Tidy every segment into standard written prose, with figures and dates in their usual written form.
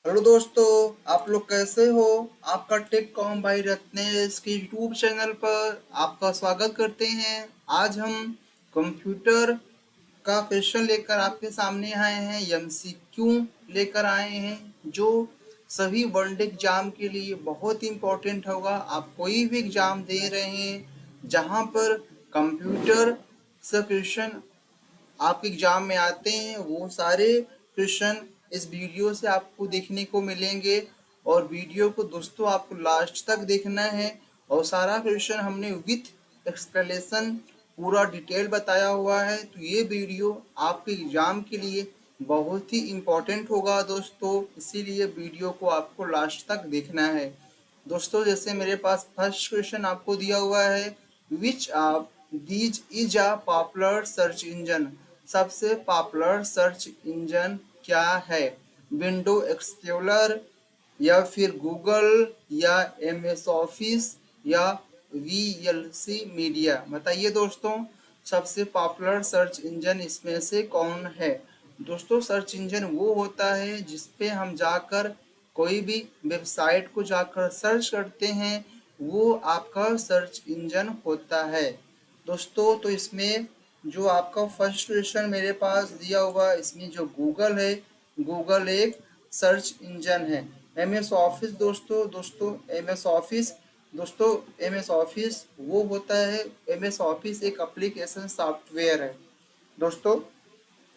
Hello दोस्तों, आप लोग कैसे हो। आपका टेक कॉम भाई रत्नेश के यूट्यूब चैनल पर आपका स्वागत करते हैं। आज हम कंप्यूटर का क्वेश्चन लेकर आपके सामने आए हैं, एमसीक्यू लेकर आए हैं, जो सभी वनडे एग्जाम के लिए बहुत इंपॉर्टेंट होगा। आप कोई भी एग्जाम दे रहे हैं जहां पर कंप्यूटर से क्वेश्चन आपके एग्जाम में आते हैं, वो सारे क्वेश्चन इस वीडियो से आपको देखने को मिलेंगे। और वीडियो को दोस्तों आपको लास्ट तक देखना है। और सारा क्वेश्चन हमने विथ एक्सप्लेनेशन पूरा डिटेल बताया हुआ है, तो ये वीडियो आपके एग्जाम के लिए बहुत ही इम्पोर्टेंट होगा दोस्तों, इसीलिए वीडियो को आपको लास्ट तक देखना है। दोस्तों जैसे मेरे पास फर्स्ट क्वेश्चन आपको दिया हुआ है, which of these is a popular search engine. सबसे पॉपुलर सर्च इंजन क्या है? विंडो एक्सप्लोरर, या फिर गूगल, या एमएस ऑफिस, या वीएलसी मीडिया। बताइए दोस्तों, सबसे पॉपुलर सर्च इंजन इसमें से कौन है? दोस्तों सर्च इंजन वो होता है जिसपे हम जाकर कोई भी वेबसाइट को जाकर सर्च करते हैं, वो आपका सर्च इंजन होता है दोस्तों। तो इसमें जो आपका फर्स्ट क्वेश्चन मेरे पास दिया हुआ है, इसमें जो गूगल है, गूगल एक सर्च इंजन है। एमएस ऑफिस दोस्तों एमएस ऑफिस, दोस्तों एमएस ऑफिस वो होता है, एमएस ऑफिस एक एप्लीकेशन सॉफ्टवेयर है दोस्तों।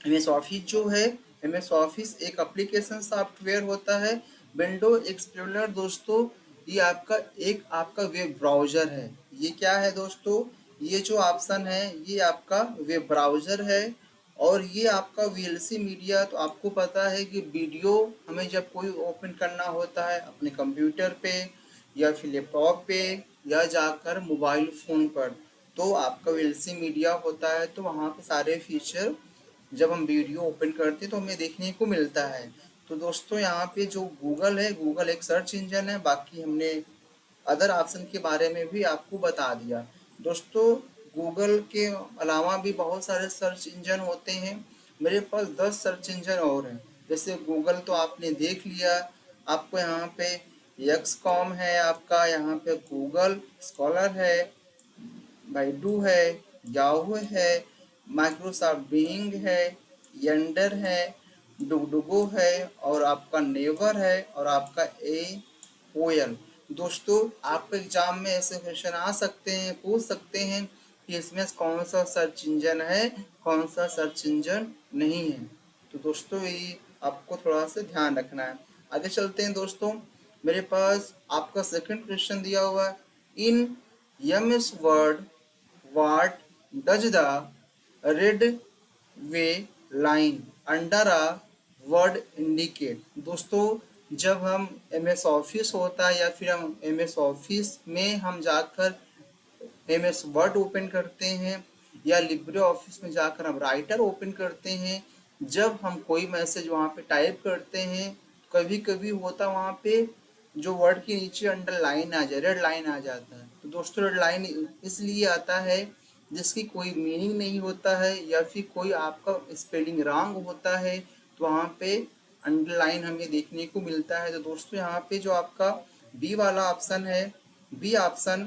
एमएस ऑफिस जो है, एमएस ऑफिस एक एप्लीकेशन सॉफ्टवेयर होता है। विंडो एक्सप्लोरर दोस्तों, ये आपका वेब ब्राउज़र है। ये क्या है दोस्तों? ये जो ऑप्शन है ये आपका वेब ब्राउज़र है। और ये आपका वीएलसी मीडिया, तो आपको पता है कि वीडियो हमें जब कोई ओपन करना होता है अपने कंप्यूटर पे या फिर लैपटॉप पे या जाकर मोबाइल फ़ोन पर, तो आपका वीएलसी मीडिया होता है। तो वहाँ पे सारे फीचर जब हम वीडियो ओपन करते हैं तो हमें देखने को मिलता है। तो दोस्तों यहाँ पे जो गूगल है, गूगल एक सर्च इंजन है। बाकी हमने अदर ऑप्शन के बारे में भी आपको बता दिया दोस्तों। गूगल के अलावा भी बहुत सारे सर्च इंजन होते हैं। मेरे पास 10 सर्च इंजन और हैं। जैसे गूगल तो आपने देख लिया, आपको यहाँ पे एक्स कॉम है, आपका यहाँ पे गूगल स्कॉलर है, बाइडू है, याहू है, माइक्रोसॉफ्ट बिंग है, यंडर है, डुगडुगो है, और आपका नेवर है, और आपका ए ओएल। दोस्तों आपके एग्जाम में ऐसे क्वेश्चन आ सकते हैं, पूछ सकते हैं कि इसमें कौन सा सर्च इंजन है, कौन सा सर्च इंजन नहीं है। तो दोस्तों ये आपको थोड़ा सा ध्यान रखना है। आगे चलते हैं दोस्तों। मेरे पास आपका सेकंड क्वेश्चन दिया हुआ है, in MS word what does the red way line under a word indicate। दोस्तों जब हम एमएस ऑफिस होता है या फिर हम एमएस ऑफिस में हम जाकर एमएस वर्ड ओपन करते हैं या लिब्रे ऑफिस में जाकर हम राइटर ओपन करते हैं, जब हम कोई मैसेज वहाँ पे टाइप करते हैं, कभी कभी होता वहाँ पे जो वर्ड के नीचे अंडरलाइन आ जाए, रेड लाइन आ जाता है। तो दोस्तों रेड लाइन इसलिए आता है जिसकी कोई मीनिंग नहीं होता है या फिर कोई आपका स्पेलिंग रॉन्ग होता है, तो वहाँ पे अंडरलाइन हमें देखने को मिलता है। तो दोस्तों यहाँ पे जो आपका बी वाला ऑप्शन है, बी ऑप्शन,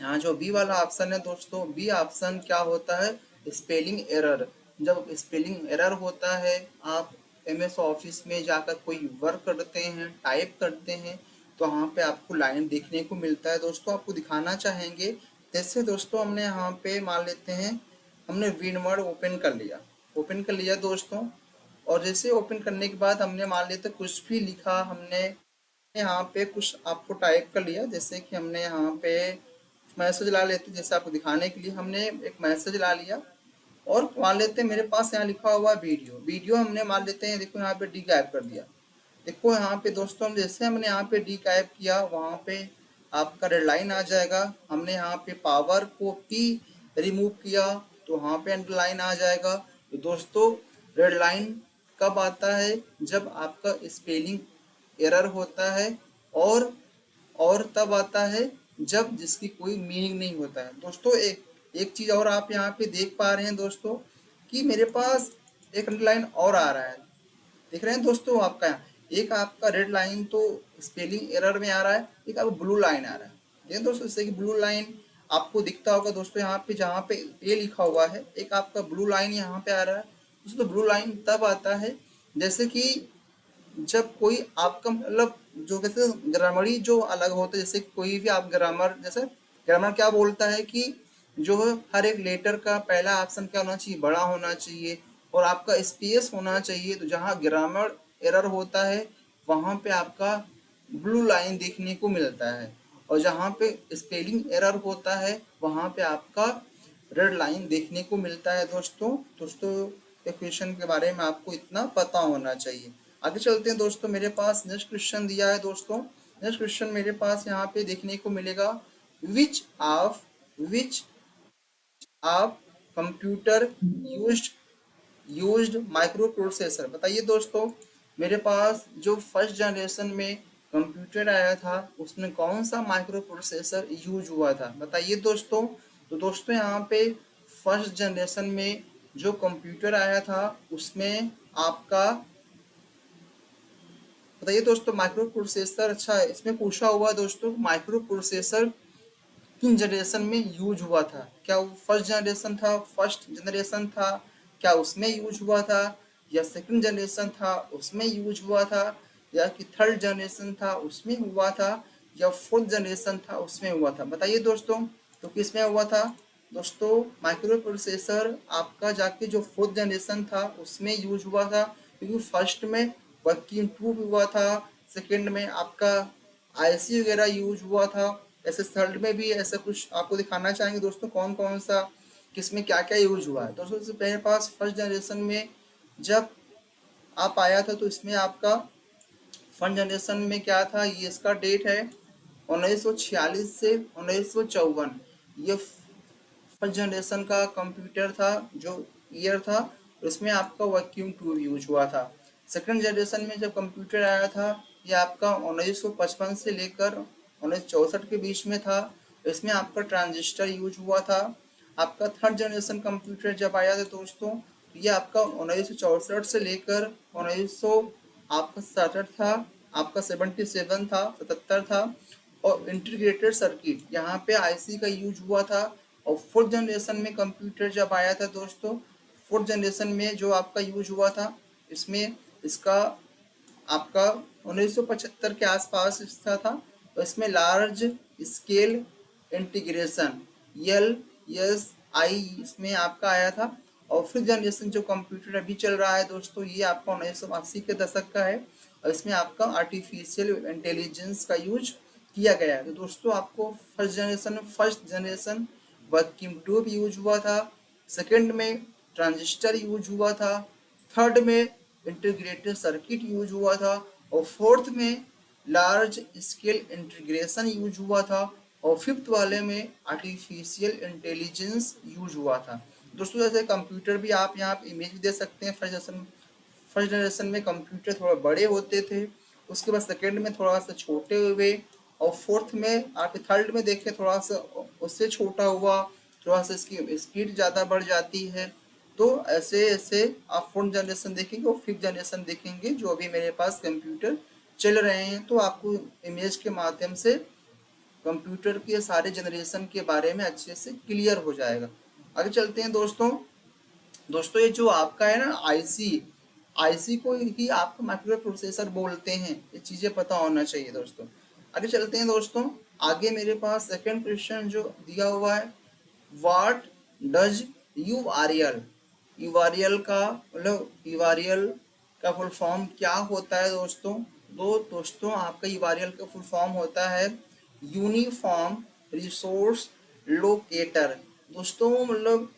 यहाँ जो बी वाला ऑप्शन है दोस्तों, बी ऑप्शन क्या होता है? Spelling error. जब स्पेलिंग एरर होता है, आप एमएस ऑफिस में जाकर कोई वर्क करते हैं, टाइप करते हैं, तो वहाँ पे आपको लाइन देखने को मिलता है। दोस्तों आपको दिखाना चाहेंगे, जैसे दोस्तों हमने यहाँ पे मान लेते हैं, हमने विनवर्ड ओपन कर लिया दोस्तों। और जैसे ओपन करने के बाद हमने मान लेते कुछ भी लिखा, हमने यहाँ पे कुछ आपको टाइप कर लिया, जैसे कि हमने यहाँ पे मैसेज ला लेते, जैसे आपको दिखाने के लिए हमने एक मैसेज ला लिया। और मान लेते हैं मेरे पास यहाँ लिखा हुआ वीडियो, हमने मान लेते हैं, देखो यहाँ पे डी गायब कर दिया। देखो यहाँ पे दोस्तों हम जैसे हमने यहाँ पे डी गायब किया, वहाँ पे आपका रेड लाइन आ जाएगा। हमने यहाँ पे पावर को पी रिमूव किया, तो वहाँ पे अंडरलाइन आ जाएगा। तो दोस्तों रेड लाइन कब आता है? जब आपका स्पेलिंग एरर होता है। और तब आता है जब जिसकी कोई मीनिंग नहीं होता है। दोस्तों एक एक चीज़ और आप यहाँ पे देख पा रहे हैं दोस्तों, कि मेरे पास एक अंडरलाइन और आ रहा है, देख रहे हैं दोस्तों आपका यहाँ एक आपका रेड लाइन तो स्पेलिंग एरर में आ रहा है, एक आपको ब्लू लाइन आ रहा है। देखिए दोस्तों, जैसे कि ब्लू लाइन आपको दिखता होगा दोस्तों यहाँ पे, जहाँ पे ए लिखा हुआ है, एक आपका ब्लू लाइन यहाँ पे आ रहा है दोस्तों। ब्लू लाइन तब आता है जैसे कि जब कोई आपका मतलब जो कहते हैं ग्रामरी जो अलग होता है, जैसे कोई भी आप ग्रामर, जैसे ग्रामर क्या बोलता है कि जो है हर एक लेटर का पहला ऑप्शन क्या होना चाहिए, बड़ा होना चाहिए, और आपका स्पेस होना चाहिए। तो जहाँ ग्रामर एरर होता है वहाँ पे आपका ब्लू लाइन देखने को मिलता है, और जहाँ पे स्पेलिंग एरर होता है वहाँ पे आपका रेड लाइन देखने को मिलता है दोस्तों। दोस्तों इक्वेशन के बारे में आपको इतना पता होना चाहिए। आगे चलते हैं दोस्तों, मेरे पास नेक्स्ट क्वेश्चन दिया है दोस्तों। नेक्स्ट क्वेश्चन मेरे पास यहाँ पे देखने को मिलेगा, which of computer used micro processor. बताइए दोस्तों, मेरे पास जो फर्स्ट जनरेशन में कंप्यूटर आया था उसमें कौन सा माइक्रो प्रोसेसर यूज हुआ था, बताइए दोस्तों। तो दोस्तों यहाँ पे फर्स्ट जनरेशन में जो कंप्यूटर आया था उसमें आपका, बताइए दोस्तों, माइक्रो प्रोसेसर, अच्छा इसमें पूछा हुआ दोस्तों माइक्रो प्रोसेसर किन जनरेशन में यूज हुआ था। क्या वो फर्स्ट जनरेशन था, फर्स्ट जनरेशन था, क्या उसमें यूज हुआ था, या सेकंड जनरेशन था उसमें यूज हुआ था, या कि थर्ड जनरेशन था उसमें हुआ था, या फोर्थ जनरेशन था उसमें हुआ था, बताइए दोस्तों। तो किसमें हुआ था दोस्तों, माइक्रो प्रोसेसर आपका जाके जो फोर्थ जनरेशन था उसमें यूज हुआ था, क्योंकि फर्स्ट में वर्किंग ट्रूप हुआ था, सेकंड में आपका आईसी वगैरह यूज हुआ था, ऐसे थर्ड में भी ऐसा कुछ आपको दिखाना चाहेंगे दोस्तों कौन कौन सा किसमें क्या क्या यूज हुआ है दोस्तों। सबसे मेरे पास फर्स्ट जनरेशन में जब आप आया था तो इसमें आपका फर्स्ट जनरेशन में क्या था, ये इसका डेट है 1946 से 1954। ये फर्स्ट जनरेशन का कंप्यूटर था, जो ईयर था, उसमें आपका वैक्यूम ट्यूब यूज हुआ था। सेकंड जनरेशन में जब कंप्यूटर आया था ये आपका 1955 से लेकर 1964 के बीच में था, इसमें आपका ट्रांजिस्टर यूज हुआ था। आपका थर्ड जनरेशन कंप्यूटर जब आया था दोस्तों, ये आपका 1964 से लेकर 1900 आपका 67 था, आपका 77 था, 77 था, और इंटीग्रेटेड सर्किट यहाँ पे आईसी का यूज हुआ था। और फोर्थ जनरेशन में कंप्यूटर जब आया था दोस्तों, फोर्थ जनरेशन में जो आपका यूज हुआ था इसमें इसका आपका 1975 के आसपास इसका था, और इसमें large scale integration L S I इसमें आपका आया था। और फिफ्थ जनरेशन जो कंप्यूटर अभी चल रहा है दोस्तों, ये आपका 1980 के दशक का है, और इसमें आपका आर्टिफिशियल इंटेलिजेंस का यूज किया गया है। तो दोस्तों आपको first generation working tube use हुआ था, सेकंड में ट्रांजिस्टर यूज हुआ था, थर्ड में इंटीग्रेटेड सर्किट यूज हुआ था, और फोर्थ में लार्ज स्केल इंटीग्रेशन यूज हुआ था, और फिफ्थ वाले में आर्टिफिशियल इंटेलिजेंस यूज हुआ था दोस्तों। जैसे कंप्यूटर भी आप यहाँ पे इमेज भी दे सकते हैं, फर्स्ट जनरेशन में कंप्यूटर थोड़ा बड़े होते थे, उसके बाद सेकेंड में थोड़ा सा छोटे हुए, और फोर्थ में आप थर्ड में देखें थोड़ा सा उससे छोटा हुआ, थोड़ा सा इसकी स्पीड ज़्यादा बढ़ जाती है। तो ऐसे ऐसे आप फोर्थ जनरेशन देखेंगे और फिफ्थ जनरेशन देखेंगे जो अभी मेरे पास कंप्यूटर चल रहे हैं, तो आपको इमेज के माध्यम से कंप्यूटर के सारे जनरेशन के बारे में अच्छे से क्लियर हो जाएगा। आगे चलते हैं दोस्तों। दोस्तों ये जो आपका है ना आईसी, आईसी को ही आपका माइक्रो प्रोसेसर बोलते हैं, ये चीज़ें पता होना चाहिए दोस्तों। आगे चलते हैं दोस्तों। आगे मेरे पास सेकंड क्वेश्चन जो दिया हुआ है, what does you R L, URL का मतलब यूआरएल का फुल फॉर्म क्या होता है दोस्तों। दोस्तों आपका यूआरएल का फुल फॉर्म होता है यूनिफॉर्म रिसोर्स लोकेटर। दोस्तों मतलब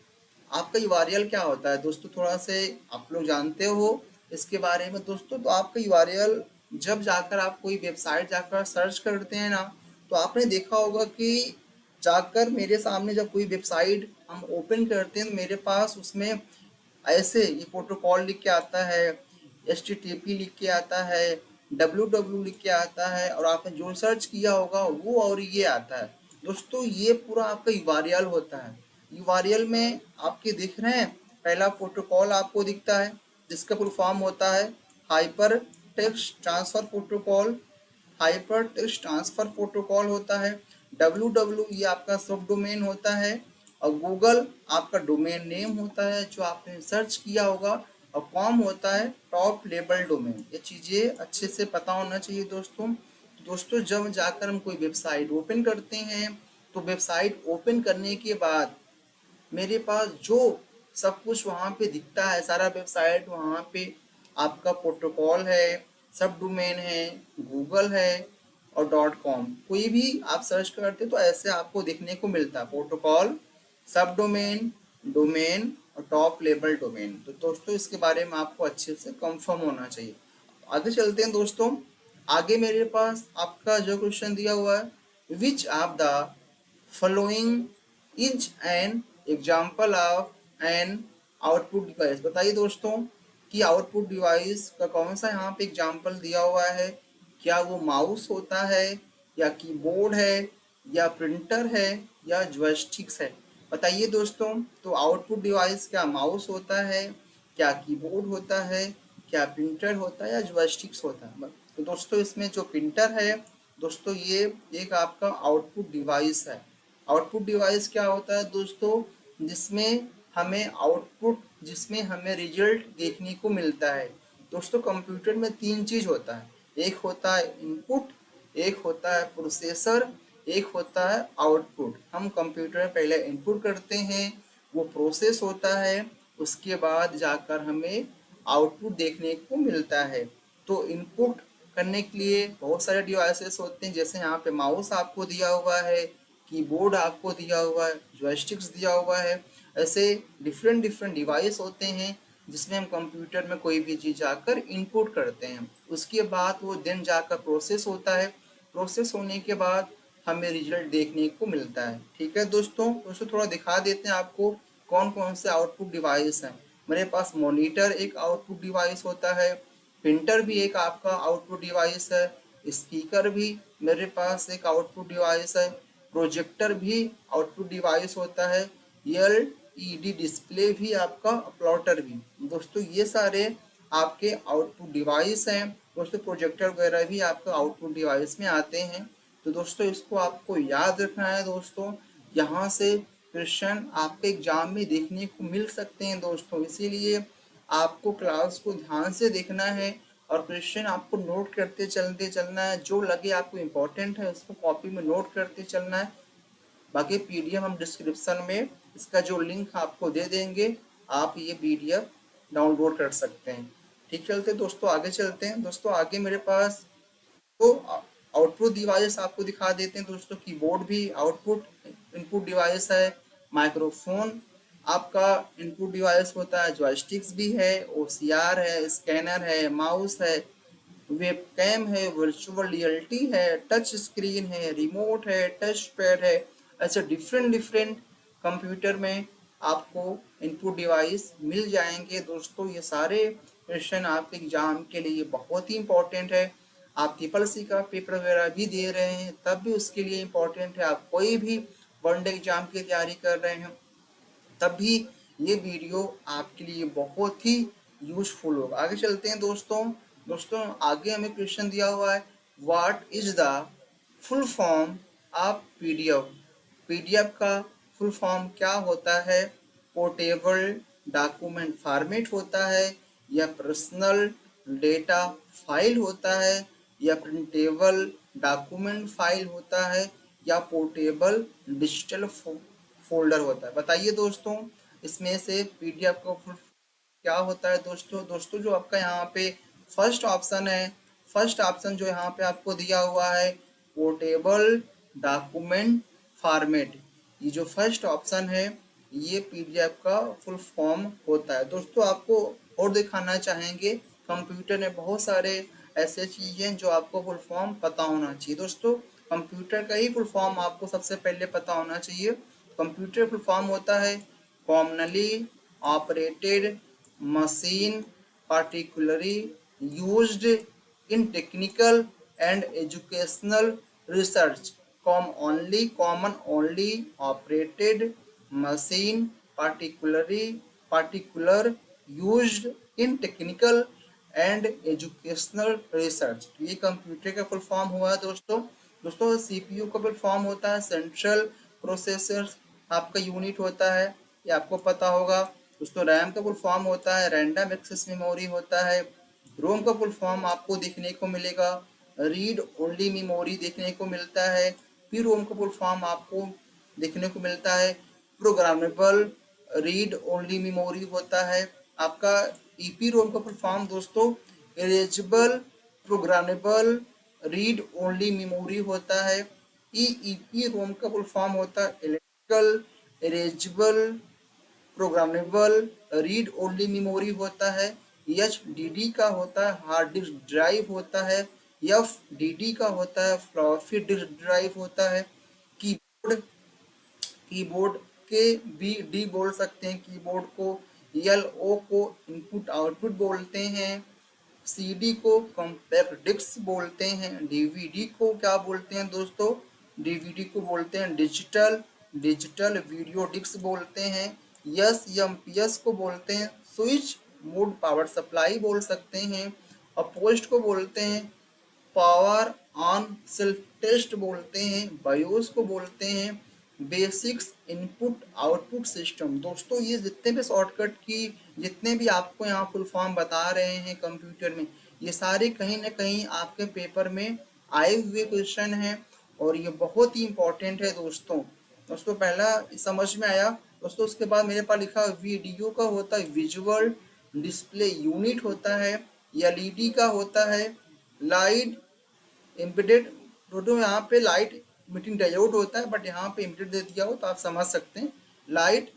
आपका यूआरएल क्या होता है दोस्तों, थोड़ा से आप लोग जानते हो इसके बारे में दोस्तों। तो आपका यूआरएल जब जाकर आप कोई वेबसाइट जाकर सर्च करते हैं ना, तो आपने देखा होगा कि जाकर मेरे सामने जब कोई वेबसाइट हम ओपन करते हैं तो मेरे पास उसमें ऐसे ये प्रोटोकॉल लिख के आता है, एचटीटीपी लिख के आता है, डब्ल्यू लिख के आता है, और आपने जो सर्च किया होगा वो और ये आता है दोस्तों। ये पूरा आपका यूआरएल होता है। यूआरएल में आपके दिख रहे हैं, पहला प्रोटोकॉल आपको दिखता है जिसका फुल फॉर्म होता है hyper text transfer protocol, hyper text transfer protocol होता है। www ये आपका सब डोमेन होता है, और गूगल आपका डोमेन नेम होता है जो आपने सर्च किया होगा, और कॉम होता है टॉप लेवल डोमेन। ये चीज़ें अच्छे से पता होना चाहिए दोस्तों। दोस्तों जब जाकर हम कोई वेबसाइट ओपन करते हैं, तो वेबसाइट ओपन करने के बाद मेरे पास जो सब कुछ वहाँ पे दिखता है, सारा वेबसाइट वहाँ पे आपका प्रोटोकॉल है, सब डोमेन है, गूगल है और डॉट कॉम, कोई भी आप सर्च करते तो ऐसे आपको देखने को मिलता है, प्रोटोकॉल, सब डोमेन, डोमेन और टॉप लेवल डोमेन। तो दोस्तों इसके बारे में आपको अच्छे से कंफर्म होना चाहिए। आगे चलते हैं दोस्तों। आगे मेरे पास आपका जो क्वेश्चन दिया हुआ है, which of the following is an example of an output device. बताइए दोस्तों कि आउटपुट डिवाइस का कौन सा यहाँ पे एग्जाम्पल दिया हुआ है। क्या वो माउस होता है, या कीबोर्ड है, या प्रिंटर है, या जॉयस्टिक्स है। बताइए दोस्तों, तो आउटपुट डिवाइस क्या माउस होता है, क्या कीबोर्ड होता है, क्या प्रिंटर होता है, या जॉयस्टिक्स होता है। तो दोस्तों इसमें जो प्रिंटर है दोस्तों, ये एक आपका आउटपुट डिवाइस है। आउटपुट डिवाइस क्या होता है दोस्तों, जिसमें हमें आउटपुट, जिसमें हमें रिजल्ट देखने को मिलता है। दोस्तों कंप्यूटर में तीन चीज होता है, एक होता है इनपुट, एक होता है प्रोसेसर, एक होता है आउटपुट। हम कंप्यूटर में पहले इनपुट करते हैं, वो प्रोसेस होता है, उसके बाद जाकर हमें आउटपुट देखने को मिलता है। तो इनपुट करने के लिए बहुत सारे डिवाइसेस होते हैं, जैसे यहाँ पे माउस आपको दिया हुआ है, कीबोर्ड आपको दिया हुआ है, जॉयस्टिक्स दिया हुआ है। ऐसे डिफरेंट डिफरेंट डिवाइस होते हैं जिसमें हम कंप्यूटर में कोई भी चीज़ जाकर इनपुट करते हैं, उसके बाद वो देन जाकर प्रोसेस होता है, प्रोसेस होने के बाद हमें रिजल्ट देखने को मिलता है। ठीक है दोस्तों, थोड़ा दिखा देते हैं आपको कौन कौन से आउटपुट डिवाइस हैं। मेरे पास मॉनिटर एक आउटपुट डिवाइस होता है, प्रिंटर भी एक आपका आउटपुट डिवाइस है, स्पीकर भी मेरे पास एक आउटपुट डिवाइस है, प्रोजेक्टर भी आउटपुट डिवाइस होता है, एलईडी डिस्प्ले भी आपका, प्लॉटर भी। दोस्तों ये सारे आपके आउटपुट डिवाइस हैं। दोस्तों प्रोजेक्टर वगैरह भी आपका आउटपुट डिवाइस में आते हैं। तो दोस्तों इसको आपको याद रखना है दोस्तों, यहाँ से क्वेश्चन आपके एग्जाम में देखने को मिल सकते हैं दोस्तों, इसीलिए आपको क्लास को ध्यान से देखना है और क्वेश्चन आपको नोट करते चलते चलना है, जो लगे आपको इम्पोर्टेंट है उसको कॉपी में नोट करते चलना है। बाकी पीडीएफ हम डिस्क्रिप्शन में इसका जो लिंक आपको दे देंगे, आप ये पीडीएफ डाउनलोड कर सकते हैं। ठीक, चलते दोस्तों आगे चलते हैं। दोस्तों आगे मेरे पास तो आउटपुट डिवाइस आपको दिखा देते हैं दोस्तों। कीबोर्ड भी आउटपुट इनपुट डिवाइस है, माइक्रोफोन आपका इनपुट डिवाइस होता है, जॉयस्टिक्स भी है, ओसीआर है, स्कैनर है, माउस है, वेबकैम है, वर्चुअल रियलिटी है, टच स्क्रीन है, रिमोट है, टच पैड है। ऐसे डिफरेंट डिफरेंट कंप्यूटर में आपको इनपुट डिवाइस मिल जाएंगे दोस्तों। ये सारे क्वेश्चन आपके एग्जाम के लिए बहुत ही इंपॉर्टेंट है। आप ट्रिपल सी का पेपर वगैरह भी दे रहे हैं तब भी उसके लिए इम्पोर्टेंट है। आप कोई भी वनडे एग्जाम की तैयारी कर रहे हैं तब भी ये वीडियो आपके लिए बहुत ही यूजफुल होगा। आगे चलते हैं दोस्तों। दोस्तों आगे हमें क्वेश्चन दिया हुआ है, what is the full form of PDF. PDF का फुल फॉर्म क्या होता है। पोर्टेबल डॉक्यूमेंट फॉर्मेट होता है, या पर्सनल डेटा फाइल होता है, या प्रिंटेबल डॉक्यूमेंट फाइल होता है, या पोर्टेबल डिजिटल फोल्डर होता है। बताइए दोस्तों इसमें से पीडीएफ का फुल क्या होता है दोस्तों। दोस्तों जो आपका यहाँ पे फर्स्ट ऑप्शन है, फर्स्ट ऑप्शन जो यहाँ पे आपको दिया हुआ है, पोर्टेबल डॉक्यूमेंट फॉर्मेट, ये जो फर्स्ट ऑप्शन है ये पीडीएफ का फुल फॉर्म होता है। दोस्तों आपको और दिखाना चाहेंगे, कंप्यूटर में बहुत सारे ऐसे चीज़ें जो आपको फुल फॉर्म पता होना चाहिए। दोस्तों कंप्यूटर का ही फुल फॉर्म आपको सबसे पहले पता होना चाहिए। कंप्यूटर फुल फॉर्म होता है commonly operated machine particularly used in technical and educational research, common only operated machine particular used in technical and educational research. ये कंप्यूटर का फुल फॉर्म हुआ दोस्तों। दोस्तों सीपीयू का फुल फॉर्म होता है सेंट्रल प्रोसेसर आपका यूनिट होता है, ये आपको पता होगा। दोस्तों रैम का फुल फॉर्म होता है रैंडम एक्सेस मेमोरी होता है। रोम का फुल फॉर्म आपको देखने को मिलेगा रीड ओनली मेमोरी देखने को मिलता है। पी रोम का फुल फॉर्म आपको देखने को मिलता है प्रोग्रामेबल रीड ओनली मेमोरी होता है। आपका ईपी रोम का फुल फॉर्म दोस्तों erasable programmable read only memory होता है। ईईपी रोम का फुल फॉर्म होता है electrical erasable programmable read only memory होता है। एच डी डी का होता है हार्ड डिस्क ड्राइव होता है। एफ डी डी का होता है फ्लॉपी डिस्क ड्राइव होता है। कीबोर्ड कीबोर्ड के बी डी बोल सकते हैं कीबोर्ड को। एल ओ को इनपुट आउटपुट बोलते हैं। सीडी को कॉम्पैक्ट डिस्क बोलते हैं। डीवीडी को क्या बोलते हैं दोस्तों, डीवीडी को बोलते हैं डिजिटल डिजिटल वीडियो डिस्क बोलते हैं। एस एम पी एस को बोलते हैं स्विच मोड पावर सप्लाई बोल सकते हैं। और पोस्ट को बोलते हैं पावर ऑन सेल्फ टेस्ट बोलते हैं। बायोस को बोलते हैं बेसिक्स इनपुट आउटपुट सिस्टम। दोस्तों ये जितने भी शॉर्टकट की जितने भी आपको यहाँ फुल फॉर्म बता रहे हैं कंप्यूटर में, ये सारे कहीं ना कहीं आपके पेपर में आए हुए क्वेश्चन हैं और ये बहुत ही इंपॉर्टेंट है दोस्तों। दोस्तों पहला समझ में आया। दोस्तों उसके बाद मेरे पास लिखा वीडियो का होता है विजुअल डिस्प्ले यूनिट होता है। एलईडी का होता है लाइट इम्पीडेड। दोस्तों यहाँ पे लाइट इमिटिंग डायोड होता है बट यहाँ पे इमिटेड दे दिया हो तो आप समझ सकते हैं लाइट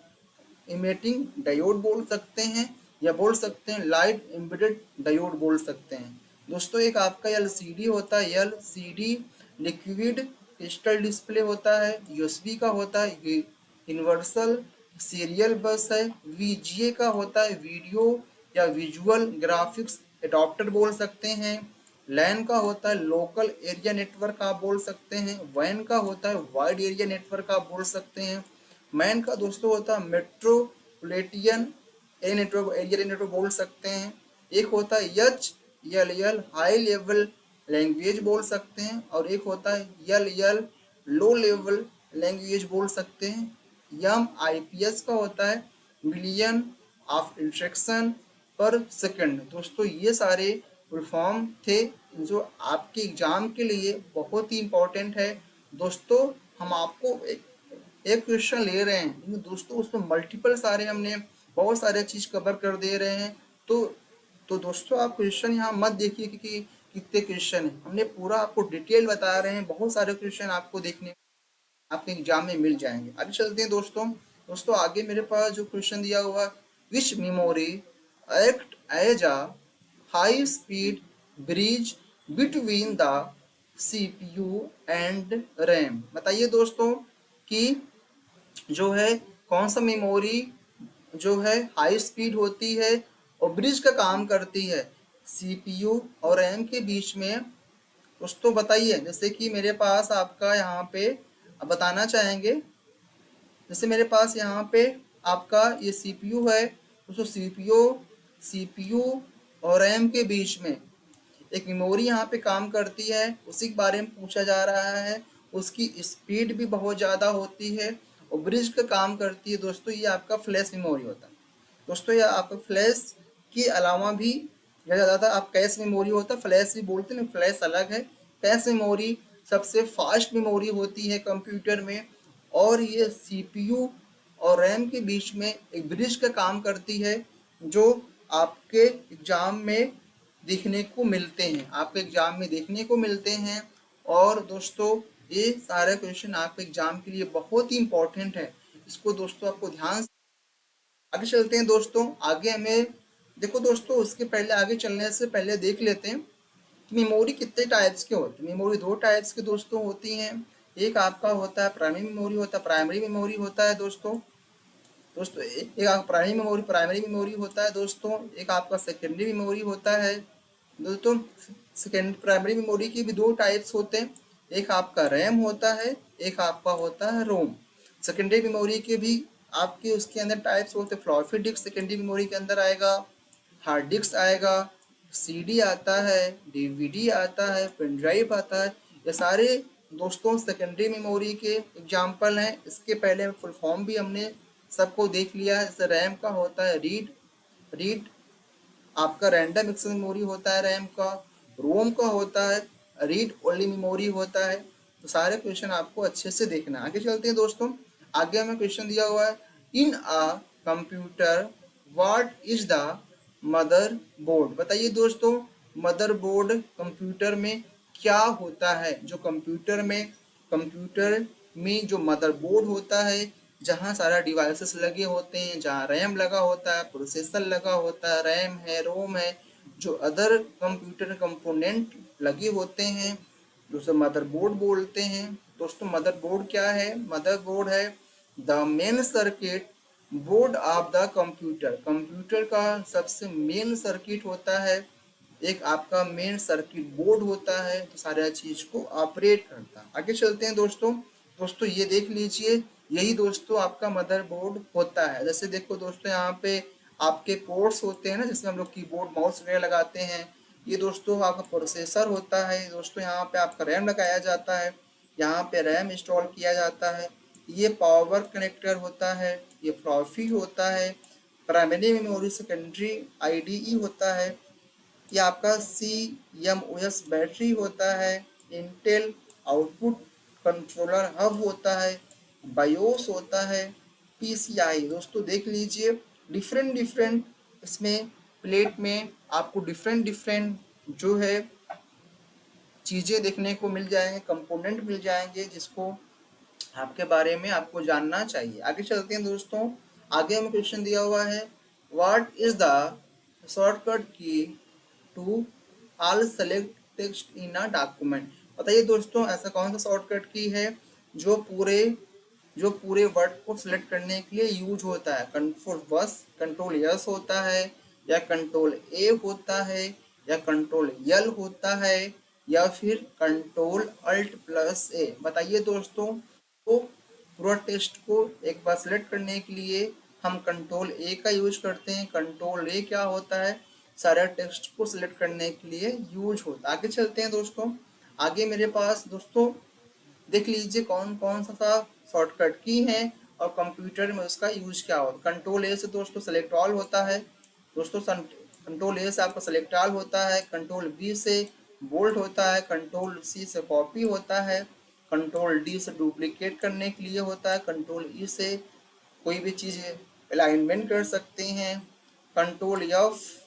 इमिटिंग डायोड बोल सकते हैं या बोल सकते हैं लाइट इम्पीडेड डायोड बोल सकते हैं। दोस्तों एक आपका एलसीडी होता है एलसीडी लिक्विड क्रिस्टल डिस्प्ले होता है। यूएसबी का होता है यूनिवर्सल सीरियल बस है। वीजीए का होता है वीडियो या विजुअल ग्राफिक्स एडाप्टर बोल सकते हैं। लैन का होता है लोकल एरिया नेटवर्क आप बोल सकते हैं। वैन का होता है वाइड एरिया नेटवर्क आप बोल सकते हैं। मैन का दोस्तों होता है मेट्रोपोलिटन एरिया नेटवर्क बोल सकते हैं। एक होता है H L L high level language बोल सकते हैं और एक होता है L L low level language बोल सकते हैं। एम आई पी एस का होता है मिलियन ऑफ इंस्ट्रक्शन पर सेकंड। दोस्तों ये सारे फुल फॉर्म थे जो आपके एग्जाम के लिए बहुत ही इम्पोर्टेंट है। दोस्तों हम आपको एक क्वेश्चन ले रहे हैं लेकिन दोस्तों उसमें मल्टीपल सारे हमने बहुत सारे चीज़ कवर कर दे रहे हैं। तो दोस्तों आप क्वेश्चन यहाँ मत देखिए कि कितने क्वेश्चन है, हमने पूरा आपको डिटेल बता रहे हैं। बहुत सारे क्वेश्चन आपको देखने आपके एग्जाम में मिल जाएंगे। अभी चलते हैं दोस्तों। दोस्तों आगे मेरे पास जो क्वेश्चन दिया हुआ which memory act as a high speed bridge between the CPU and RAM. बताइए दोस्तों कि जो है कौन सा मेमोरी जो है हाई स्पीड होती है और ब्रिज का काम करती है सीपीयू और रैम के बीच में। दोस्तों बताइए जैसे कि मेरे पास आपका यहाँ पे अब बताना चाहेंगे जैसे मेरे पास यहाँ पे आपका ये सीपीयू है। दोस्तों सीपीयू और रैम के बीच में एक मेमोरी यहाँ पे काम करती है, उसी के बारे में पूछा जा रहा है। उसकी स्पीड भी बहुत ज़्यादा होती है और ब्रिज का काम करती है। दोस्तों ये आपका फ्लैश मेमोरी होता है। दोस्तों ये आपका फ्लैश के अलावा भी ज़्यादा आप कैश मेमोरी होता है, फ्लैश भी बोलते हैं, फ्लैश अलग है। कैश मेमोरी सबसे फास्ट मेमोरी होती है कंप्यूटर में और ये सीपीयू और रैम के बीच में एक ब्रिज का काम करती है जो आपके एग्जाम में देखने को मिलते हैं, आपके एग्जाम में देखने को मिलते हैं। और दोस्तों ये सारे क्वेश्चन आपके एग्जाम के लिए बहुत ही इंपॉर्टेंट है, इसको दोस्तों आपको ध्यान से आगे चलते हैं। दोस्तों आगे हमें देखो दोस्तों उसके पहले आगे चलने से पहले देख लेते हैं कि मेमोरी कितने टाइप्स के होते हैं। मेमोरी दो टाइप्स के दोस्तों होती हैं। एक आपका होता है प्राइमरी मेमोरी होता है दोस्तों। एक आपका प्राइमरी मेमोरी होता है दोस्तों। एक आपका सेकेंडरी मेमोरी होता है दोस्तों। प्राइमरी मेमोरी की भी दो टाइप्स होते हैं, एक आपका रैम होता है, एक आपका होता है रोम। सेकेंडरी मेमोरी के भी आपके उसके अंदर टाइप्स होते हैं। फ्लॉपी डिस्क सेकेंडरी मेमोरी के अंदर आएगा, हार्ड डिस्क आएगा, सीडी आता है, डीवीडी आता है, पेन ड्राइव आता है। ये सारे दोस्तों सेकेंडरी मेमोरी के एग्जाम्पल हैं। इसके पहले फुल फॉर्म भी हमने सबको देख लिया है। जैसे रैम का होता है रीड, रीड आपका रैंडम एक्सेस मेमोरी होता है रैम का। रोम का होता है रीड ओनली मेमोरी होता है। तो सारे क्वेश्चन आपको अच्छे से देखना है। आगे चलते हैं दोस्तों। आगे हमें क्वेश्चन दिया हुआ है, in a computer what is the motherboard. बताइए दोस्तों, मदर बोर्ड कंप्यूटर में क्या होता है। जो कंप्यूटर में जो मदरबोर्ड होता है, जहाँ सारा डिवाइसेस लगे होते हैं, जहाँ रैम लगा होता है, प्रोसेसर लगा होता है, रैम है, रोम है, जो अदर कंप्यूटर कंपोनेंट लगे होते हैं, उसे मदरबोर्ड बोलते हैं। दोस्तों मदरबोर्ड क्या है? मदरबोर्ड है the main circuit board of the computer. Computer का सबसे मेन सर्किट होता है, एक आपका मेन सर्किट बोर्ड होता है जो सारा चीज को ऑपरेट करता है। आगे चलते हैं दोस्तों। दोस्तों ये देख लीजिए, यही दोस्तों आपका मदरबोर्ड होता है। जैसे देखो दोस्तों, यहाँ पे आपके पोर्ट्स होते हैं ना, जिसमें हम लोग कीबोर्ड माउस वगैरह लगाते हैं। ये दोस्तों आपका प्रोसेसर होता है। दोस्तों यहाँ पे आपका रैम लगाया जाता है, यहाँ पे रैम इंस्टॉल किया जाता है। ये पावर कनेक्टर होता है, ये फ्लॉपी होता है, प्राइमरी मेमोरी सेकेंडरी आईडीई होता है, ये आपका CMOS बैटरी होता है, इंटेल आउटपुट कंट्रोलर हब होता है, बायोस होता है, PCI। दोस्तों देख लीजिए, डिफरेंट डिफरेंट इसमें प्लेट में आपको डिफरेंट डिफरेंट जो है चीज़ें देखने को मिल जाएंगे, कंपोनेंट मिल जाएंगे, जिसको आपके बारे में आपको जानना चाहिए। आगे चलते हैं दोस्तों। आगे हमें क्वेश्चन दिया हुआ है, what is the shortcut key to all select text in a document. बताइए दोस्तों, ऐसा कौन सा शॉर्टकट की है जो पूरे वर्ड को सिलेक्ट करने के लिए यूज होता है। कंट्रोल बस कंट्रोल यस होता है, या कंट्रोल ए होता है, या कंट्रोल यल होता है, या फिर कंट्रोल अल्ट प्लस ए। बताइए दोस्तों, तो पूरा टेक्स्ट को एक बार सिलेक्ट करने के लिए हम कंट्रोल ए का यूज करते हैं। कंट्रोल ए क्या होता है? सारे टेक्स्ट को सिलेक्ट करने के लिए यूज होता है। आगे चलते हैं दोस्तों। आगे मेरे पास दोस्तों देख लीजिए कौन कौन सा शॉर्टकट की है और कंप्यूटर में उसका यूज क्या होता है। कंट्रोल ए से दोस्तों सेलेक्ट ऑल होता है। दोस्तों कंट्रोल ए से आपका सेलेक्ट ऑल होता है। कंट्रोल बी से बोल्ट होता है। कंट्रोल सी से कॉपी होता है। कंट्रोल डी से डुप्लीकेट करने के लिए होता है। कंट्रोल ई से कोई भी चीज़ अलाइनमेंट कर सकते हैं। कंट्रोल एफ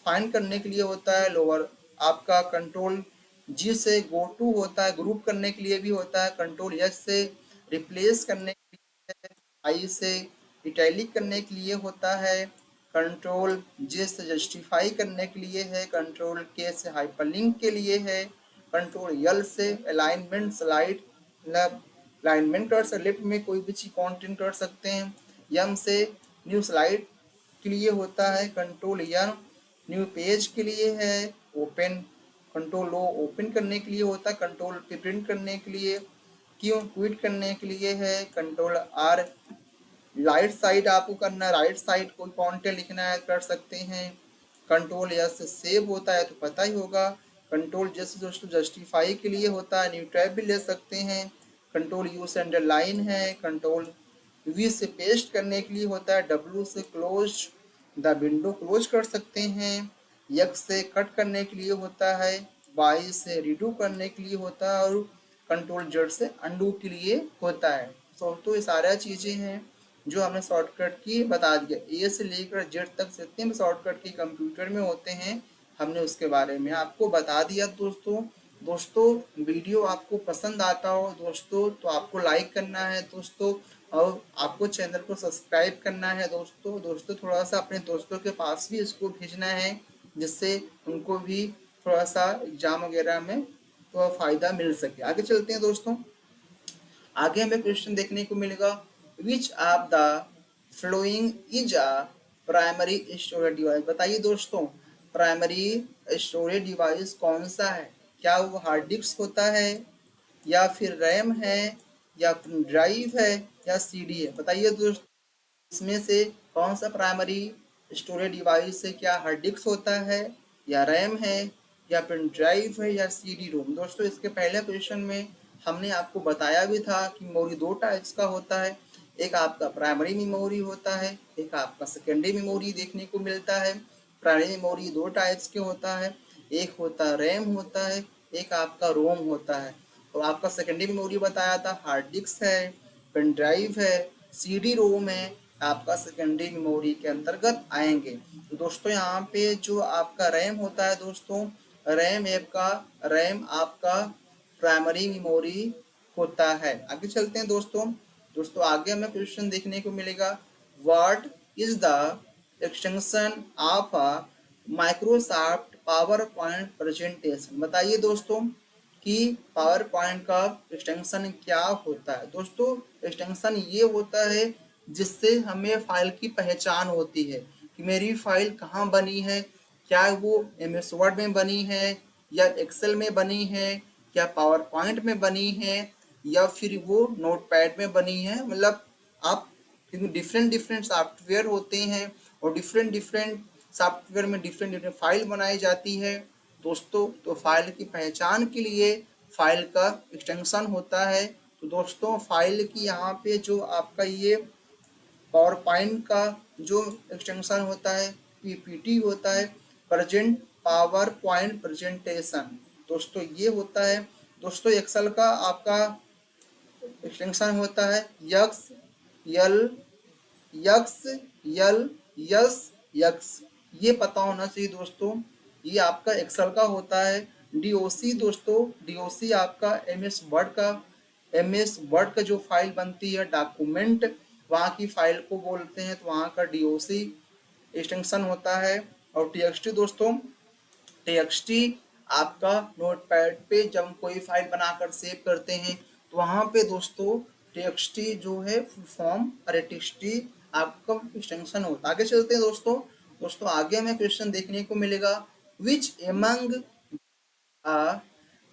फाइंड करने के लिए होता है। लोअर आपका कंट्रोल जी से गो टू होता है, ग्रुप करने के लिए भी होता है। कंट्रोल एच से रिप्लेस करने के लिए है। आई से इटैलिक करने के लिए होता है। कंट्रोल जे से जस्टिफाई करने के लिए है। कंट्रोल के से हाइपरलिंक के लिए है। कंट्रोल यल से अलाइनमेंट स्लाइड, मतलब अलाइनमेंट कर सकते, लेफ्ट में कोई भी चीज कॉन्टेंट कर सकते हैं। यम से न्यू स्लाइड के लिए होता है। कंट्रोल यम न्यू पेज के लिए है। ओपन कंट्रोल ओ ओपन करने के लिए होता है। कंट्रोल पे प्रिंट करने के लिए, क्यों क्विट करने के लिए है। कंट्रोल आर राइट साइड आपको करना है, राइट साइड कोई कंटेंट लिखना है कर सकते हैं। कंट्रोल एस से सेव होता है तो पता ही होगा। कंट्रोल जैसे दोस्तों जस्टिफाई के लिए होता है, न्यू टैब भी ले सकते हैं। कंट्रोल यू से अंडरलाइन है। कंट्रोल वी से पेस्ट करने के लिए होता है। डब्ल्यू से क्लोज द विंडो क्लोज कर सकते हैं। यक्स से कट करने के लिए होता है। वाई से रिडू करने के लिए होता है। और कंट्रोल जेड से अंडू के लिए होता है। तो ये सारा चीज़ें हैं जो हमने शॉर्टकट की बता दिया। ए से लेकर जेड तक जितने भी शॉर्टकट की कंप्यूटर में होते हैं, हमने उसके बारे में आपको बता दिया दोस्तों। दोस्तों वीडियो आपको पसंद आता हो दोस्तों तो आपको लाइक करना है दोस्तों, और आपको चैनल को सब्सक्राइब करना है दोस्तों। दोस्तों थोड़ा सा अपने दोस्तों के पास भी इसको भेजना है, जिससे उनको भी थोड़ा सा एग्जाम वगैरह में तो फ़ायदा मिल सके। आगे चलते हैं दोस्तों। आगे हमें क्वेश्चन देखने को मिलेगा, which of the following is a primary storage device. बताइए दोस्तों, प्राइमरी स्टोरेज डिवाइस कौन सा है? क्या वो हार्ड डिस्क होता है, या फिर रैम है, या ड्राइव है, या सीडी है? बताइए दोस्तों, इसमें से कौन सा प्राइमरी स्टोरेज डिवाइस है? क्या हार्ड डिस्क होता है, या रैम है या पेन ड्राइव है या सीडी रोम। दोस्तों इसके पहले क्वेश्चन में हमने आपको बताया भी था कि मेमोरी दो टाइप्स का होता है, एक आपका प्राइमरी मेमोरी होता है, एक आपका सेकेंडरी मेमोरी देखने को मिलता है। प्राइमरी मेमोरी दो टाइप्स के होता है, एक होता है रैम होता है, एक आपका रोम होता है। और आपका सेकेंडरी मेमोरी बताया था हार्ड डिस्क है, पेन ड्राइव है, सीडी रोम है, आपका सेकेंडरी मेमोरी के अंतर्गत आएंगे। तो दोस्तों यहाँ पे जो आपका रैम होता है दोस्तों, रैम आपका प्राइमरी मेमोरी होता है। आगे चलते हैं दोस्तों। दोस्तों आगे हमें क्वेश्चन देखने को मिलेगा, what is the extension of a Microsoft power point presentation. बताइए दोस्तों कि पावर पॉइंट का एक्सटेंशन क्या होता है। दोस्तों एक्सटेंशन ये होता है जिससे हमें फाइल की पहचान होती है कि मेरी फाइल कहाँ बनी है, क्या वो एमएस वर्ड में बनी है या एक्सेल में बनी है या पावर पॉइंट में बनी है या फिर वो नोटपैड में बनी है। मतलब आप, क्योंकि डिफरेंट डिफरेंट सॉफ्टवेयर होते हैं और डिफरेंट डिफरेंट सॉफ्टवेयर में डिफरेंट डिफरेंट फाइल बनाई जाती है दोस्तों। तो फाइल की पहचान के लिए फाइल का एक्सटेंशन होता है। तो दोस्तों फाइल की यहाँ पे जो आपका ये पावर पॉइंट का जो एक्सटेंशन होता है पीपीटी होता है, प्रेजेंट पावर पॉइंट प्रेजेंटेशन। दोस्तों ये होता है। दोस्तों एक्सेल का आपका एक्सटेंशन होता है यक्स यल यक्स यल यस यक्स। ये पता होना चाहिए दोस्तों। ये आपका एक्सेल का होता है। डीओसी दोस्तों, डीओसी आपका एमएस वर्ड का जो फाइल बनती है डॉक्यूमेंट, वहाँ की फाइल को बोलते हैं, तो वहाँ का डीओसी एक्सटेंशन होता है। और टीएक्सटी दोस्तों, टीएक्सटी आपका नोटपैड पे जब हम कोई फाइल बनाकर सेव करते हैं तो वहाँ पे दोस्तों टीएक्सटी जो है फुल फॉर्म और टीएक्सटी आपका एक्सटेंशन होता है। आगे चलते हैं दोस्तों। दोस्तों आगे हमें क्वेश्चन देखने को मिलेगा, which among a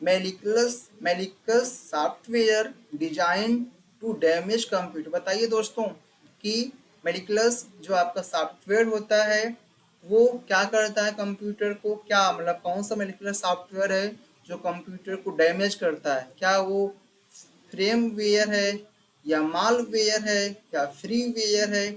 malicious software design to damage computer. बताइए दोस्तों कि malicious जो आपका सॉफ्टवेयर होता है वो क्या करता है कंप्यूटर को, क्या मतलब कौन सा malicious सॉफ्टवेयर है जो कंप्यूटर को डैमेज करता है। क्या वो फ्रेमवेयर है या मालवेयर है या फ्रीवेयर है,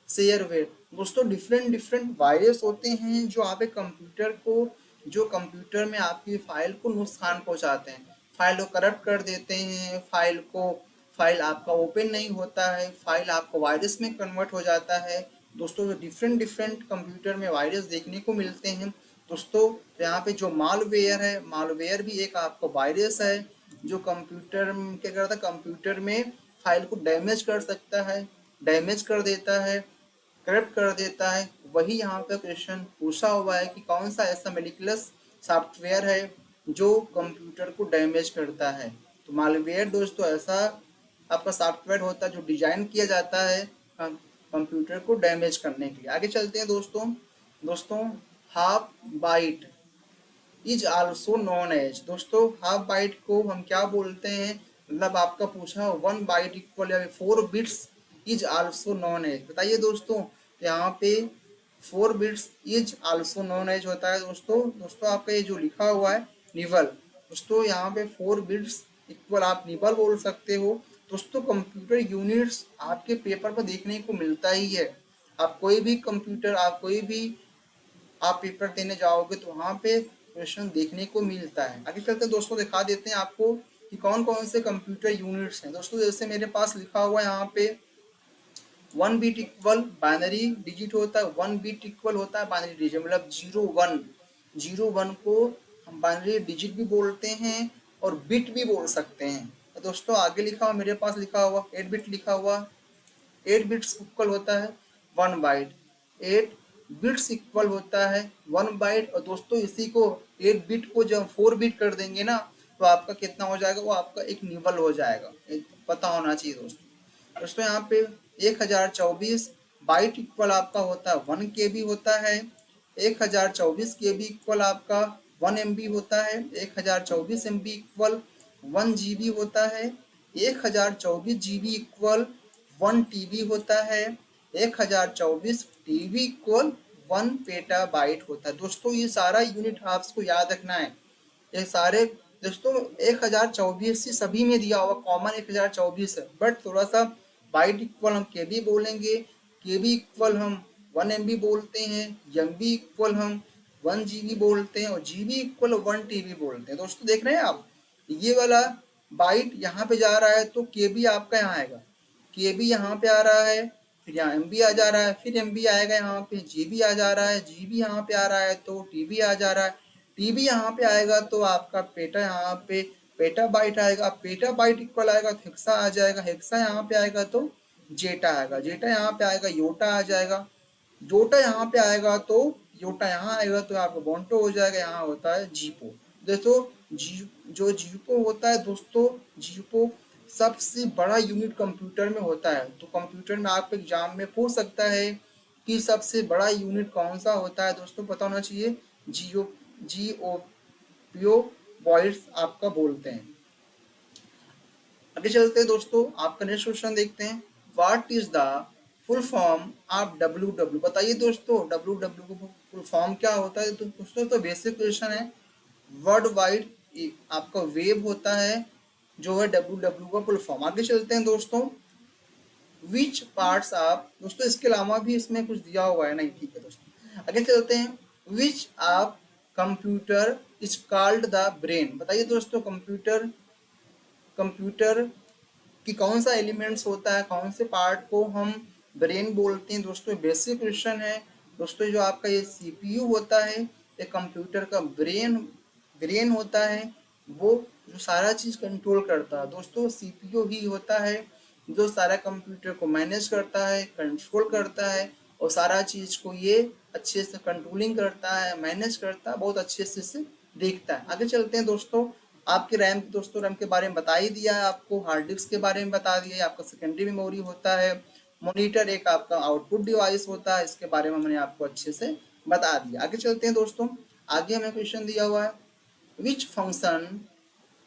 शेयरवेयर। दोस्तों डिफरेंट डिफरेंट वायरस होते हैं जो आपके कंप्यूटर को, जो कंप्यूटर में आपकी फाइल को नुकसान पहुंचाते हैं, फाइल को करप्ट कर देते हैं, फाइल आपका ओपन नहीं होता है, फाइल आपको वायरस में कन्वर्ट हो जाता है। दोस्तों डिफरेंट डिफरेंट कंप्यूटर में वायरस देखने को मिलते हैं दोस्तों। यहाँ पे जो मालवेयर है, मालवेयर भी एक आपका वायरस है जो कंप्यूटर क्या करता है, कंप्यूटर में फाइल को डैमेज कर सकता है, डैमेज कर देता है, करप्ट कर देता है। वही यहाँ पे क्वेश्चन पूछा हुआ है कि कौन सा ऐसा मेलिकुलस सॉफ्टवेयर है जो कंप्यूटर को डैमेज करता है। तो मालवेयर दोस्तों ऐसा आपका सॉफ्टवेयर होता है जो डिजाइन किया जाता है कंप्यूटर को डैमेज करने के लिए। आगे चलते हैं दोस्तों। दोस्तों half byte is also known as. दोस्तों हाफ बाइट को हम क्या बोलते हैं, मतलब आपका पूछा 1 byte equal 4 bits is also known as. बताइए दोस्तों यहाँ पे 4 bits is also known as होता है दोस्तों। दोस्तों आपका ये जो लिखा हुआ है निबल, दोस्तों यहाँ पे 4 बिट्स इक्वल आप निबल बोल सकते हो। दोस्तों कंप्यूटर यूनिट्स आपके पेपर पर देखने को मिलता ही है। आप कोई भी कंप्यूटर, आप पेपर देने जाओगे तो वहाँ पे क्वेश्चन देखने को मिलता है। आगे चलते हैं दोस्तों, दिखा देते हैं आपको कि कौन कौन से कंप्यूटर यूनिट्स हैं। दोस्तों जैसे मेरे पास लिखा हुआ है यहाँ पे 1 बिट इक्वल बाइनरी डिजिट होता है, 1 बिट इक्वल होता है बाइनरी डिजिट, मतलब 0 1 को हम बाइनरी डिजिट भी बोलते हैं और बिट भी बोल सकते हैं। तो दोस्तों आगे लिखा हुआ, मेरे पास लिखा हुआ 8 बिट लिखा हुआ, 8 बिट्स इक्वल होता है 1 बाइट, 8 बिट्स इक्वल होता है 1 बाइट। और दोस्तों इसी को 8 बिट को जब 4 बिट कर देंगे ना तो आपका कितना हो जाएगा, वो आपका एक निबल हो जाएगा। पता होना चाहिए दोस्तों। दोस्तों यहाँ पे 1024 बाइट इक्वल आपका होता है 1 KB होता है, 1024 KB इक्वल आपका 1 MB होता है, 1024 MB इक्वल 1 GB होता है, 1024 GB इक्वल 1 TB होता है, 1024 TB इक्वल 1 पेटाबाइट होता है। दोस्तों ये सारा यूनिट आपको याद रखना है। ये सारे दोस्तों 1024 सभी में दिया हुआ कॉमन 1024 है, बट थोड़ा सा बाइट इक्वल हम केबी बोलेंगे, केबी इक्वल हम 1 MB बोलते हैं, एमबी इक्वल हम 1 GB बोलते हैं और जीबी इक्वल 1 TB बोलते हैं। दोस्तों देख रहे हैं आप, ये वाला बाइट यहाँ पे जा रहा है तो केबी आपका यहाँ आएगा, केबी यहाँ पे आ रहा है, फिर यहाँ एमबी आ जा रहा है, फिर एमबी आएगा यहाँ पे, जीबी आ जा रहा है, जीबी यहाँ पे आ रहा है तो टीबी आ जा रहा है, टीबी यहाँ पे आएगा तो आपका पेटा यहाँ पे पेटा बाइट आएगा, पेटा बाइट इक्वल आएगा तो हेक्सा आ जाएगा, हेक्सा यहाँ पे आएगा तो जेटा आएगा, जेटा यहाँ पे आएगा योटा आ जाएगा, जोटा यहाँ पे आएगा तो योटा यहाँ आएगा तो आपका बोंटो हो जाएगा, यहाँ होता है जीपो। दोस्तों जो जीपो होता है दोस्तों, जीपो सबसे बड़ा यूनिट कंप्यूटर में होता है। तो कंप्यूटर में आपको एग्जाम में पूछ सकता है कि सबसे बड़ा यूनिट कौन सा होता है। दोस्तों पता होना चाहिए, जीओपीओ बाइट्स आपका बोलते हैं। आगे चलते हैं दोस्तों, आपका नेक्स्ट क्वेश्चन देखते हैं। What is the full form of W W? बताइए दोस्तों डब्ल्यू डब्ल्यू का फुल फॉर्म क्या होता है? तो दोस्तों तो बेसिक क्वेश्चन है, वर्ल्ड वाइड आपका वेब होता है जो है डब्ल्यू डब्ल्यू का फुल फॉर्म। आगे चलते हैं दोस्तों, विच पार्ट्स ऑफ, दोस्तों इसके अलावा भी इसमें कुछ दिया हुआ है, नहीं ठीक है दोस्तों। आगे चलते हैं, which of computer is called the brain? बताइए दोस्तों कंप्यूटर कंप्यूटर कि कौन सा एलिमेंट्स होता है, कौन से पार्ट को हम ब्रेन बोलते हैं? दोस्तों बेसिक क्वेश्चन है दोस्तों। जो आपका ये सीपीयू होता है, ये कंप्यूटर का ब्रेन ब्रेन होता है, वो जो सारा चीज़ कंट्रोल करता है। दोस्तों सीपीयू ही होता है जो सारा कंप्यूटर को मैनेज करता है, कंट्रोल करता है और सारा चीज़ को ये अच्छे से कंट्रोलिंग करता है, मैनेज करता है, बहुत अच्छे से देखता है। आगे चलते हैं दोस्तों, आपके रैम दोस्तों रैम के बारे में बता ही दिया है आपको, हार्ड डिस्क के बारे में बता दिया है, आपका सेकेंडरी मेमोरी होता है, मॉनिटर एक आपका आउटपुट डिवाइस होता है, इसके बारे में हमने आपको अच्छे से बता दिया। आगे चलते हैं दोस्तों, आगे हमें क्वेश्चन दिया हुआ है, which function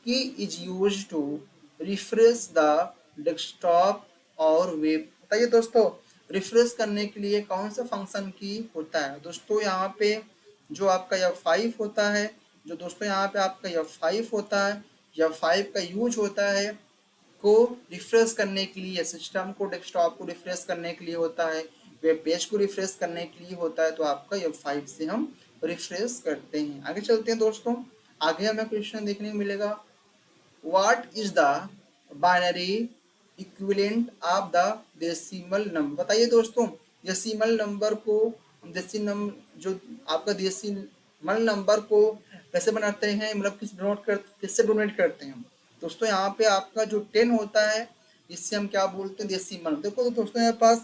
key is use to refresh the desktop और वेब? बताइए दोस्तों रिफ्रेश करने के लिए कौन सा फंक्शन की होता है? दोस्तों यहाँ पे जो आपका F5 होता है, जो दोस्तों यहाँ पे आपका F5 होता है, F5 का यूज होता है को रिफ्रेश करने के लिए, सिस्टम को डेस्कटॉप को रिफ्रेश करने के लिए होता है, वेब पेज को रिफ्रेश करने के लिए होता है, तो आपका F5 से हम रिफ्रेश करते हैं। आगे चलते हैं दोस्तों, आगे हमें क्वेश्चन देखने को मिलेगा, what is the binary equivalent of the decimal number? बताइए दोस्तों डेसिमल नंबर को, डेसिमल जो आपका डेसिमल नंबर को कैसे बनाते हैं, मतलब किससे डोनेट करते हैं? दोस्तों यहाँ पे आपका जो 10 होता है इससे हम क्या बोलते हैं, डेसिमल। देखो तो दोस्तों यहाँ पास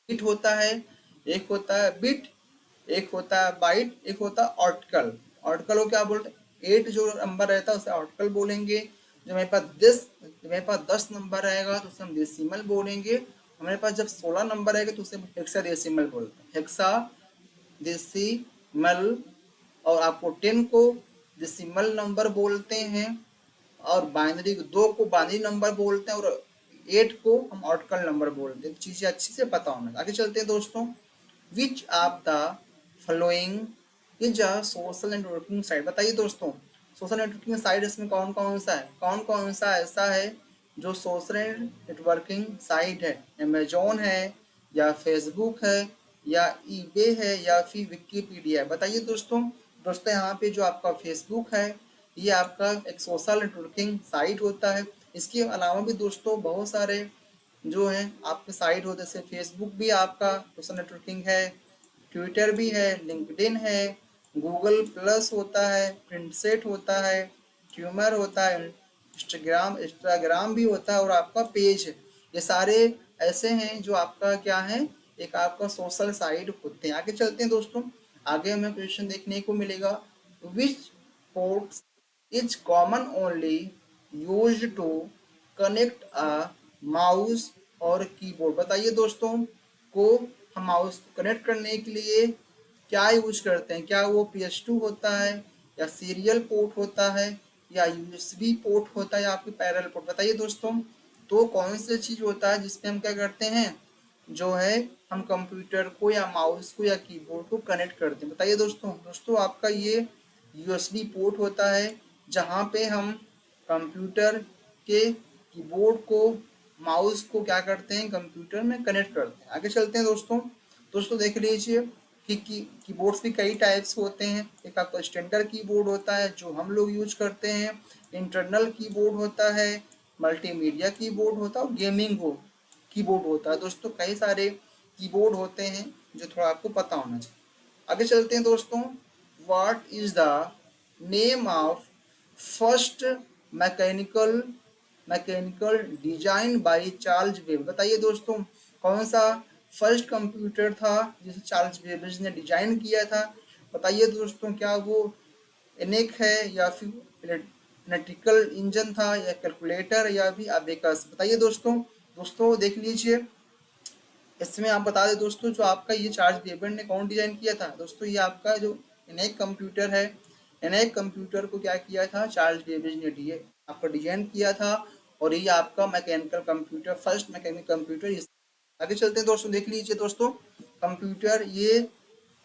बिट होता है, एक होता है बिट, एक होता है बाइट, एक होता है ऑर्टिकल। ऑर्टिकल को क्या बोलते हैं, 8 जो नंबर रहता है उसे ऑर्टिकल बोलेंगे। जब मेरे पास 10 नंबर रहेगा तो उसे हम डेसिमल बोलेंगे। हमारे पास जब 16 नंबर रहेगा तो उसे हेक्सा डेसिमल बोलते हैं, हेक्सा डेसिमल। और आपको 10 को डेसिमल नंबर बोलते हैं और बाइनरी 2 को बाइनरी नंबर बोलते हैं और 8 को हम ऑर्टिकल नंबर बोलते हैं। चीज़ें अच्छे से पता होना। आगे चलते हैं दोस्तों, which of the following is a social networking site? बताइए दोस्तों सोशल नेटवर्किंग साइट इसमें कौन कौन सा है, कौन कौन सा ऐसा है जो सोशल नेटवर्किंग साइट है? अमेजोन है या फेसबुक है या ईबे है या फिर विकिपीडिया है? बताइए दोस्तों। दोस्तों यहाँ पे जो आपका फेसबुक है ये आपका एक सोशल नेटवर्किंग साइट होता है। इसके अलावा भी दोस्तों बहुत सारे जो है आपके साइट होते, जैसे फेसबुक भी आपका सोशल नेटवर्किंग है, ट्विटर भी है, लिंक्डइन है, गूगल प्लस होता है, प्रिंटसेट होता है, ट्यूमर होता है, इंस्टाग्राम भी होता है और आपका पेज है। ये सारे ऐसे हैं जो आपका क्या है, एक आपका सोशल साइट होते हैं। आगे चलते हैं दोस्तों, आगे हमें क्वेश्चन देखने को मिलेगा, which ports is common only use to connect a mouse और कीबोर्ड? बताइए दोस्तों को हम माउस को कनेक्ट करने के लिए क्या यूज करते हैं? क्या वो PS2 होता है या सीरियल पोर्ट होता है या USB पोर्ट होता है या आपकी पैरेलल पोर्ट? बताइए दोस्तों तो कौन सी चीज होता है जिसमें हम क्या करते हैं, जो है हम कंप्यूटर को या माउस को या कीबोर्ड को कनेक्ट करते हैं। बताइए दोस्तों। दोस्तों आपका ये यूएसबी पोर्ट होता है जहाँ पे हम कंप्यूटर के कीबोर्ड को माउस को क्या करते हैं, कंप्यूटर में कनेक्ट करते हैं। आगे चलते हैं दोस्तों। दोस्तों देख लीजिए कि कीबोर्ड्स भी कई टाइप्स होते हैं। एक आपका स्टैंडर्ड कीबोर्ड होता है जो हम लोग यूज करते हैं, इंटरनल कीबोर्ड होता है, मल्टीमीडिया कीबोर्ड होता है और गेमिंग कीबोर्ड होता है। दोस्तों कई सारे कीबोर्ड होते हैं जो थोड़ा आपको पता होना चाहिए। आगे चलते हैं दोस्तों। What is the name of first mechanical mechanical design by Charles Babbage. बताइए दोस्तों कौन सा फर्स्ट कंप्यूटर था जिसे चार्ल्स बेबेज ने डिजाइन किया था। बताइए दोस्तों क्या वो एनेक है या फिर इलेक्ट्रिकल इंजन था या कैलकुलेटर या भी अबेकस। बताइए दोस्तों। दोस्तों देख लीजिए इसमें आप बता दें दोस्तों जो आपका ये चार्ल्स बेबेज ने कौन डिजाइन किया था। दोस्तों ये आपका जो एनेक कंप्यूटर है, एनेक कंप्यूटर को क्या किया था, चार्ल्स बेबेज ने आपका डिजाइन किया था। और ये आपका mechanical computer, first mechanical computer. आगे चलते हैं दोस्तों। देख लीजिए दोस्तों कंप्यूटर ये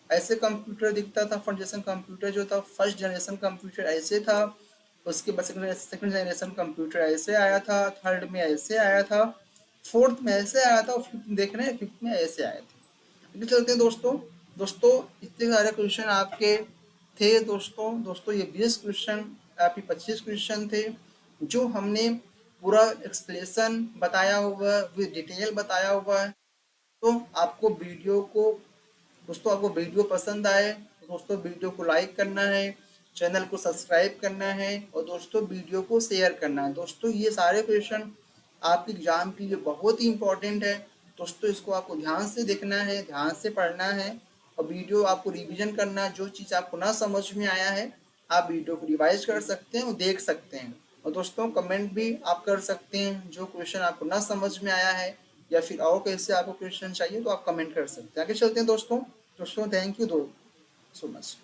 ऐसे कंप्यूटर दिखता था। फर्स्ट जनरेशन कंप्यूटर जो था, फर्स्ट जनरेशन कंप्यूटर ऐसे था। उसके बाद सेकंड जनरेशन कंप्यूटर ऐसे आया था, थर्ड में ऐसे आया था, फोर्थ में ऐसे आया था और फिफ्थ में देख रहे हैं फिफ्थ में ऐसे आए थे। आगे चलते हैं दोस्तों। दोस्तों इतने सारे क्वेश्चन आपके थे दोस्तों। दोस्तों ये 20 क्वेश्चन आपके 25 क्वेश्चन थे जो हमने पूरा एक्सप्लेशन बताया हुआ है, विद डिटेल बताया हुआ है। तो आपको वीडियो को दोस्तों आपको वीडियो पसंद आए तो दोस्तों वीडियो को लाइक करना है, चैनल को सब्सक्राइब करना है और दोस्तों वीडियो को शेयर करना है। दोस्तों ये सारे क्वेश्चन आपके एग्जाम के लिए बहुत ही इंपॉर्टेंट है। दोस्तों इसको आपको ध्यान से देखना है, ध्यान से पढ़ना है और वीडियो आपको रिवीजन करना है। जो चीज़ आपको ना समझ में आया है आप वीडियो को रिवाइज कर सकते हैं और देख सकते हैं। और दोस्तों कमेंट भी आप कर सकते हैं, जो क्वेश्चन आपको ना समझ में आया है या फिर और कैसे आपको क्वेश्चन चाहिए तो आप कमेंट कर सकते हैं। आगे चलते हैं दोस्तों। दोस्तों थैंक यू दो सो मच।